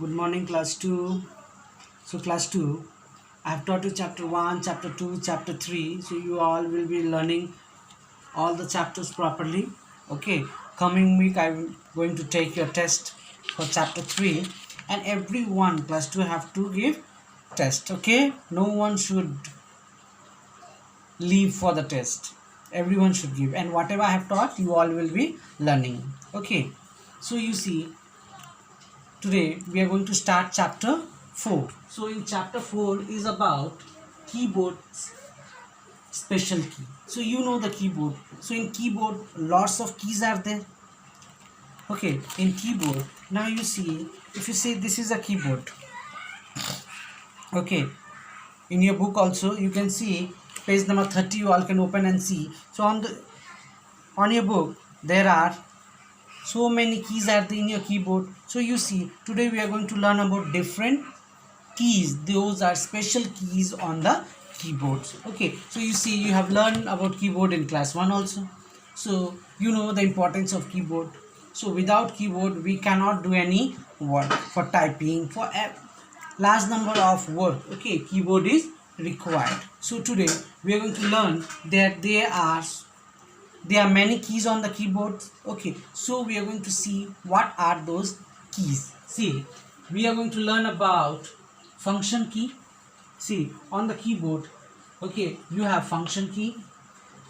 Good morning, class 2. So, class 2, I have taught you chapter 1, chapter 2, chapter 3. So, you all will be learning all the chapters properly. Okay, coming week, I'm going to take your test for chapter 3, and everyone, class 2, have to give test. Okay, no one should leave for the test. Everyone should give, and whatever I have taught, you all will be learning. Okay, so you see, today we are going to start chapter 4. So in chapter 4 is about keyboard's special key. So you know the keyboard. So in keyboard lots of keys are there. Okay, in keyboard now you see, if you say this is a keyboard. Okay, in your book also you can see page number 30, you all can open and see. So on your book there are so many keys are there in your keyboard. So you see, today we are going to learn about different keys. Those are special keys on the keyboards. Okay, so you see, you have learned about keyboard in class 1 also. So you know the importance of keyboard. So without keyboard we cannot do any work for typing, for a large number of work. Okay, keyboard is required. So today we are going to learn that there are many keys on the keyboard. Okay, so we are going to see what are those keys. See, we are going to learn about function key. See, on the keyboard, okay, you have function key,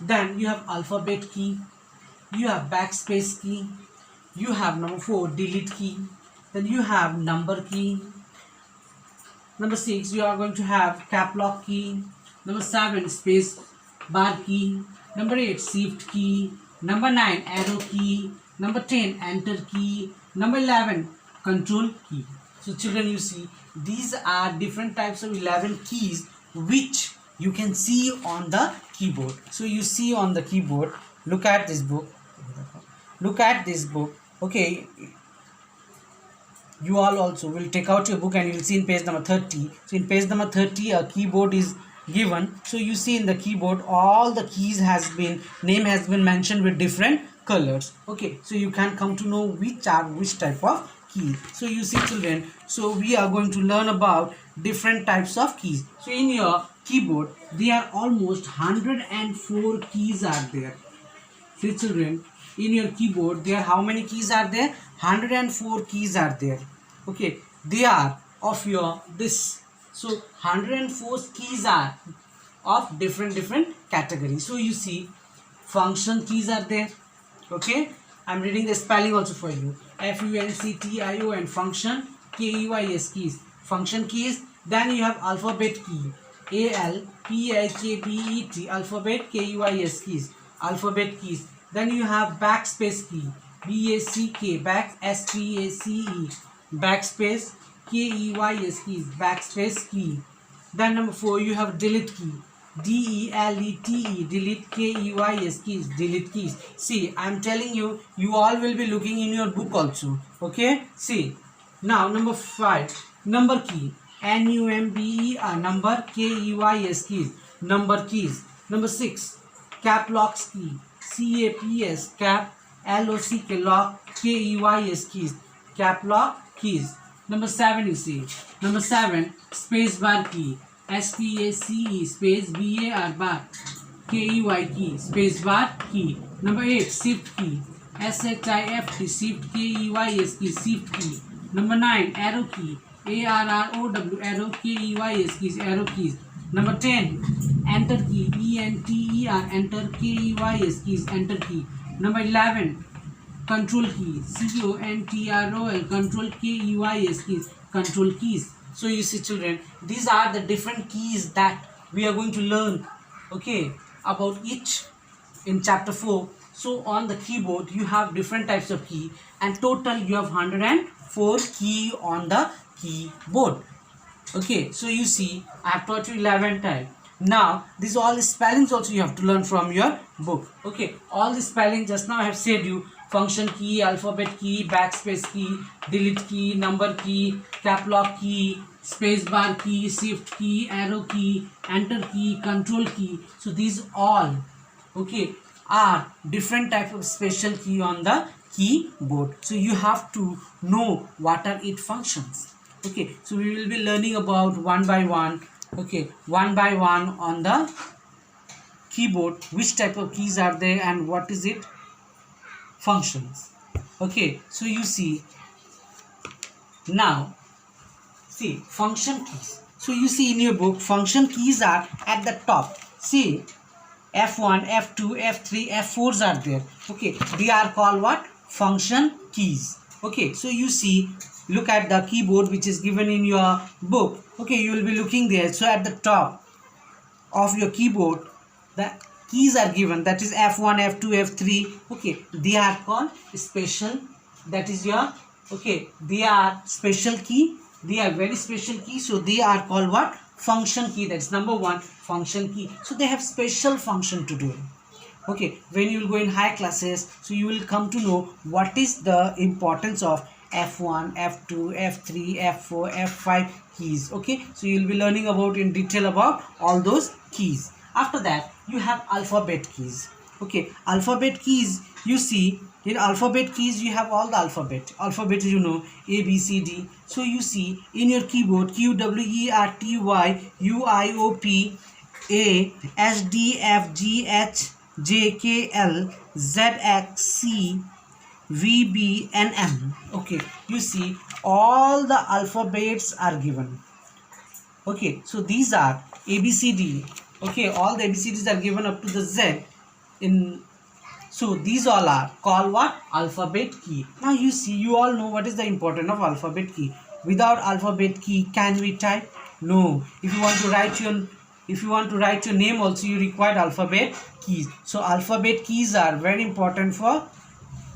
then you have alphabet key, you have backspace key, you have number 4 delete key, then you have number key, number 6 you are going to have cap lock key, number 7 space bar key, number 8 shift key, number 9 arrow key, number 10 enter key, number 11 control key. So children, you see, these are different types of 11 keys which you can see on the keyboard. So you see on the keyboard, look at this book, okay, you all also will take out your book and you will see in page number 30. So in page number 30 a keyboard is given. So you see in the keyboard all the keys name has been mentioned with different colors. Okay, so you can come to know which type of key. So you see children, so we are going to learn about different types of keys. So in your keyboard there are almost 104 keys are there. See children, in your keyboard there are how many keys are there? 104 keys are there. Okay, they are of your this. So 104 keys are of different categories. So you see, function keys are there. Okay, I'm reading the spelling also for you. FUNCTION, function, KEYS keys, function keys. Then you have alphabet key, ALPHABET, alphabet, KEYS keys, alphabet keys. Then you have backspace key, BACK, SPACE, backspace, KEYS keys, backspace key. Then number 4 you have delete key, DELETE, delete, KEYS keys, delete keys. See, I am telling you, you all will be looking in your book also. Okay, see, now number 5 number key, NUMBER, number, KEYS keys, number keys. Number 6 cap locks key, CAPS, cap, LOCK, lock, KEYS keys, cap lock keys. Number 7 you see, number 7 space bar key, SPACE, space BAR, bar, KEY key, space bar key. Number 8 shift key, SHIFT, shift, KEYS key, shift key. Number 9 arrow key, ARROW, arrow, KEYS keys, arrow keys. Number 10 enter key, ENTER, enter, KEYS keys, enter key. Number 11 control key, CONTROL, control, KEYS keys, control keys. So you see children, these are the different keys that we are going to learn, okay, about each in chapter 4. So on the keyboard you have different types of key, and total you have 104 key on the keyboard. Okay, so you see, I have taught you 11 times. Now these all the spellings also you have to learn from your book. Okay, all the spelling just now I have said you: function key, alphabet key, backspace key, delete key, number key, cap lock key, space bar key, shift key, arrow key, enter key, control key. So these all, okay, are different type of special key on the keyboard. So you have to know what are its functions. Okay, so we will be learning about one by one. Okay, one by one on the keyboard, which type of keys are there and what is it functions. Okay, so you see now, see function keys. So you see in your book function keys are at the top. See F1, F2, F3, F4s are there. Okay, they are called what? Function keys. Okay, so you see, look at the keyboard which is given in your book. Okay, you will be looking there. So at the top of your keyboard, the keys are given, that is F1, F2, F3. Okay, they are called special, that is your, okay, they are special key, they are very special key, so they are called what? Function key. That's number one, function key. So they have special function to do. Okay, when you will go in higher classes, so you will come to know what is the importance of F1, F2, F3, F4, F5 keys. Okay, so you will be learning about in detail about all those keys. After that, you have alphabet keys. Okay, alphabet keys, you see in alphabet keys you have all the alphabet, you know, A, B, C, D. So you see in your keyboard Q, W, E, R, T, Y, U, I, O, P, A, S, D, F, G, H, J, K, L, Z, X, C, V, B, and M. Okay, you see all the alphabets are given. Okay, so these are A, B, C, D. Okay, all the ABCDs are given up to the Z. So these all are called what? Alphabet key. Now you see, you all know what is the importance of alphabet key. Without alphabet key, can we type? No. If you want to write your name also, you require alphabet keys. So alphabet keys are very important for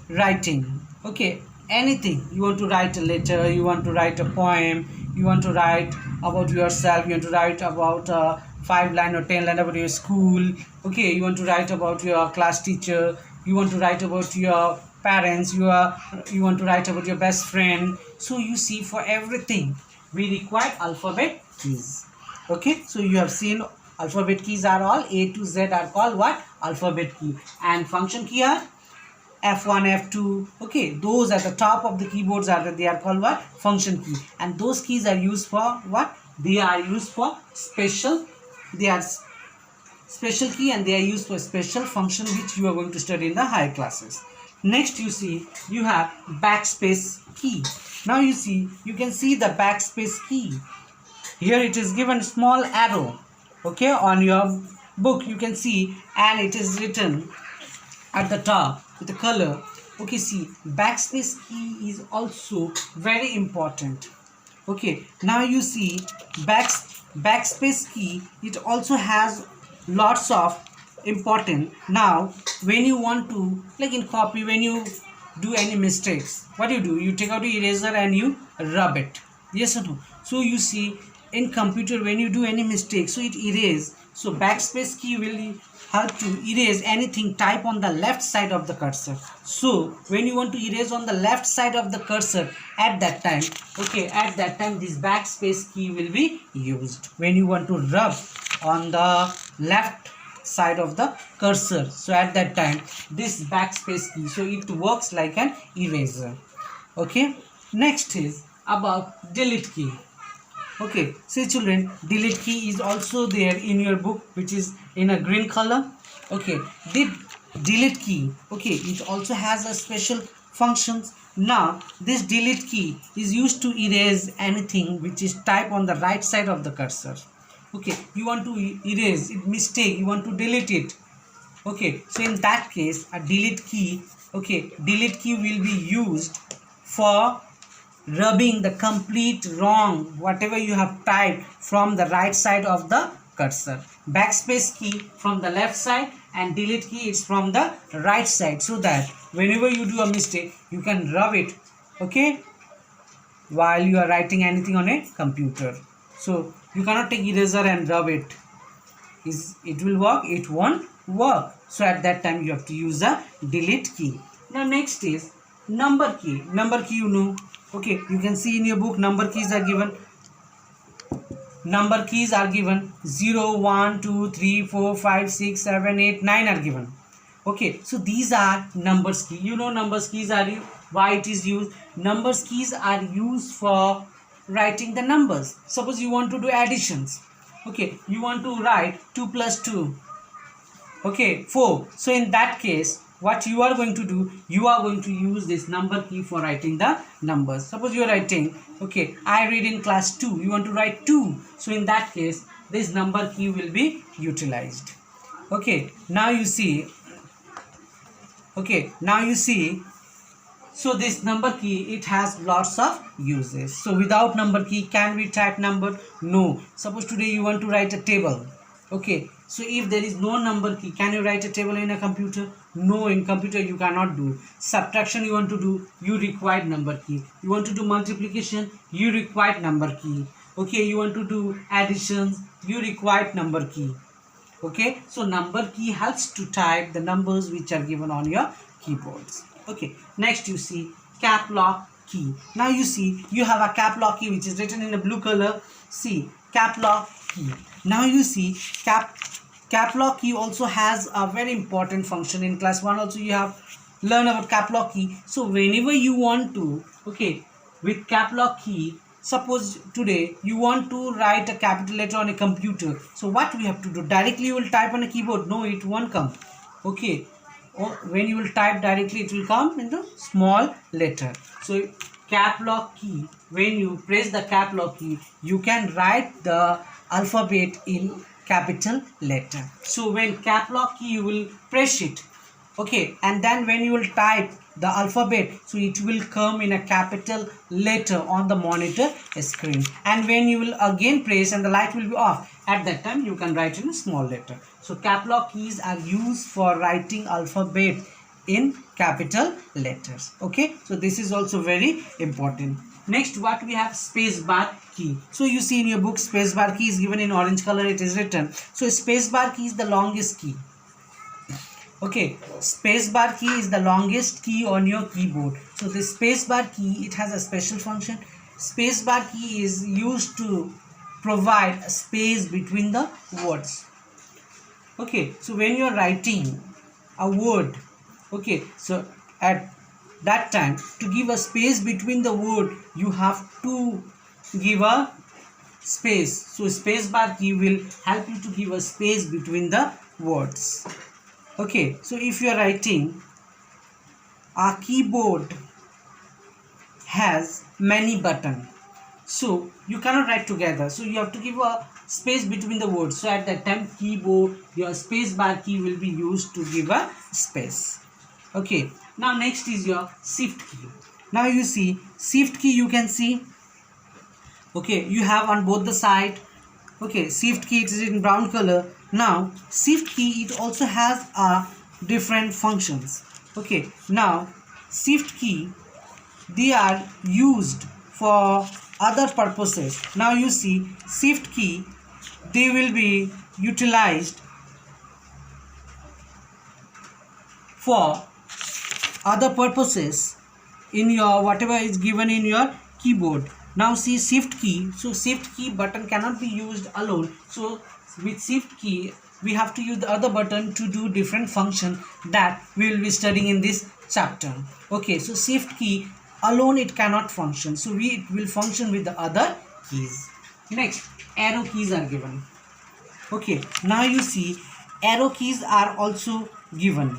writing. Okay, anything you want to write, a letter, you want to write a poem, you want to write about yourself, you want to write about 5 line or 10 line about your school. Okay, you want to write about your class teacher, you want to write about your parents, you want to write about your best friend. So you see, for everything we require alphabet keys. Okay, so you have seen alphabet keys are all A to Z are called what? Alphabet key. And function key are F1, F2. Okay, those at the top of the keyboards they are called what? Function key. And those keys are used for what? They are used for special. They are special key and they are used for special function which you are going to study in the higher classes. Next, you see you have backspace key. Now you see, you can see the backspace key. Here it is given small arrow. Okay, on your book you can see, and it is written at the top with the color. Okay, see, backspace key is also very important. Okay, now you see backspace key, it also has lots of important. Now when you want to, like in copy, when you do any mistakes, what do? You take out the eraser and you rub it. Yes or no? So you see in computer, when you do any mistake, so it erases. So backspace key will help to erase anything type on the left side of the cursor. So when you want to erase on the left side of the cursor, at that time, okay, at that time this backspace key will be used. When you want to rub on the left side of the cursor, so at that time this backspace key, so it works like an eraser. Okay, next is about delete key. Okay, see children, delete key is also there in your book, which is in a green color. Okay, the delete key, okay, it also has a special functions. Now this delete key is used to erase anything which is type on the right side of the cursor. Okay, you want to erase it mistake, you want to delete it. Okay, so in that case a delete key, okay, delete key will be used for rubbing the complete wrong whatever you have typed from the right side of the cursor. Backspace key from the left side and delete key is from the right side, so that whenever you do a mistake you can rub it, okay, while you are writing anything on a computer. So you cannot take eraser and rub it. It will work? It won't work. So at that time you have to use a delete key. Now next is number key. Number key, you know. Okay, you can see in your book number keys are given. Number keys are given 0, 1, 2, 3, 4, 5, 6, 7, 8, 9 are given. Okay, so these are numbers key. You know numbers keys are why it is used. Numbers keys are used for writing the numbers. Suppose you want to do additions. Okay, you want to write 2 plus 2. Okay, 4. So in that case, what you are going to do, you are going to use this number key for writing the numbers. Suppose you are writing, okay, I read in class 2, you want to write 2. So in that case, this number key will be utilized. Okay, now you see, so this number key, it has lots of uses. So without number key, can we type number? No. Suppose today you want to write a table. Okay, so if there is no number key, can you write a table in a computer? No, in computer you cannot do. Subtraction you want to do, you require number key. You want to do multiplication, you require number key. Okay, you want to do additions, you require number key. Okay, so number key helps to type the numbers which are given on your keyboards. Okay, next you see cap lock key. Now you see you have a cap lock key which is written in a blue color. See, cap lock key. Now you see cap lock key also has a very important function. In class 1 also you have learned about cap lock key. So whenever you want to, okay, with cap lock key, suppose today you want to write a capital letter on a computer. So what we have to do? Directly you will type on a keyboard. No, it won't come. Okay, or when you will type directly, it will come in the small letter. So cap lock key, when you press the cap lock key, you can write the alphabet in capital letter. So when cap lock key, you will press it, okay, and then when you will type the alphabet, so it will come in a capital letter on the monitor screen. And when you will again press and the light will be off, at that time you can write in a small letter. So cap lock keys are used for writing alphabet in capital letters. Okay, so this is also very important. Next, what we have, space bar key. So you see in your book, space bar key is given in orange color, it is written. So space bar key is the longest key. Okay, space bar key is the longest key on your keyboard. So the space bar key, it has a special function. Space bar key is used to provide a space between the words. Okay, so when you are writing a word, okay, so at that time, to give a space between the word, you have to give a space. So space bar key will help you to give a space between the words. Okay, so if you are writing, a keyboard has many buttons, so you cannot write together, so you have to give a space between the words. So at that time, keyboard, your space bar key will be used to give a space. Okay, now next is your shift key. Now you see shift key, you can see, okay, you have on both the side. Okay, shift key, it is in brown color. Now shift key, it also has different functions. Okay, now shift key, they are used for other purposes. Now you see shift key, they will be utilized for other purposes in your whatever is given in your keyboard. Now see shift key, so shift key button cannot be used alone. So with shift key, we have to use the other button to do different function that we will be studying in this chapter. Okay, so shift key alone, it cannot function, so it will function with the other keys. Next, arrow keys are given. Okay, now you see arrow keys are also given.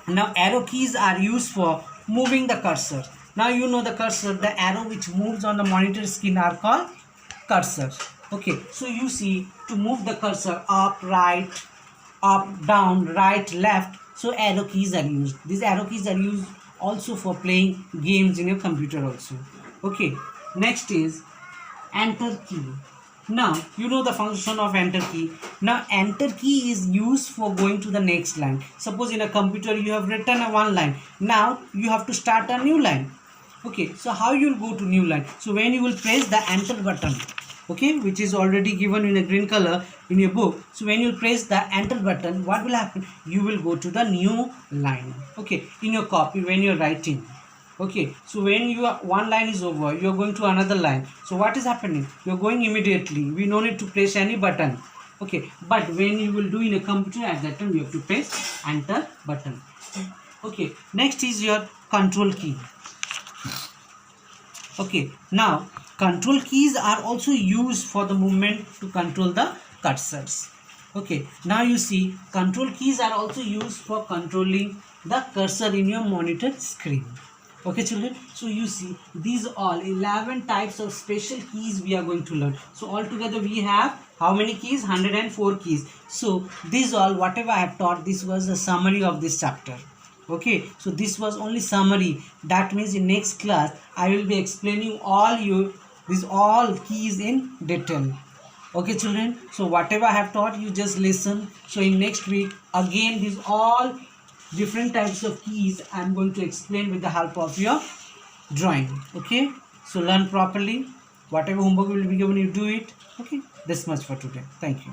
Now arrow keys are used for moving the cursor. Now you know the cursor, the arrow which moves on the monitor screen are called cursor. Okay, so you see, to move the cursor up, right, up, down, right, left, so arrow keys are used. These arrow keys are used also for playing games in your computer also. Okay, next is enter key. Now you know the function of enter key. Now enter key is used for going to the next line. Suppose in a computer you have written a one line, now you have to start a new line. Okay, so how you will go to new line? So when you will press the enter button, okay, which is already given in a green color in your book. So when you press the enter button, what will happen? You will go to the new line. Okay, in your copy when you're writing. Okay, so when your one line is over, you are going to another line. So what is happening? You are going immediately. We no need to press any button. Okay, but when you will do in a computer, at that time you have to press enter button. Okay, next is your control key. Okay, now control keys are also used for the movement to control the cursors. Okay, now you see control keys are also used for controlling the cursor in your monitor screen. Okay children, so you see these all 11 types of special keys we are going to learn. So altogether we have how many keys? 104 keys. So these all whatever I have taught, this was a summary of this chapter. Okay, so this was only summary. That means in next class I will be explaining all you these all keys in detail. Okay children, so whatever I have taught you, just listen. So in next week again these all different types of keys I am going to explain with the help of your drawing. Okay, so learn properly. Whatever homework will be given, you do it. Okay, this much for today. Thank you.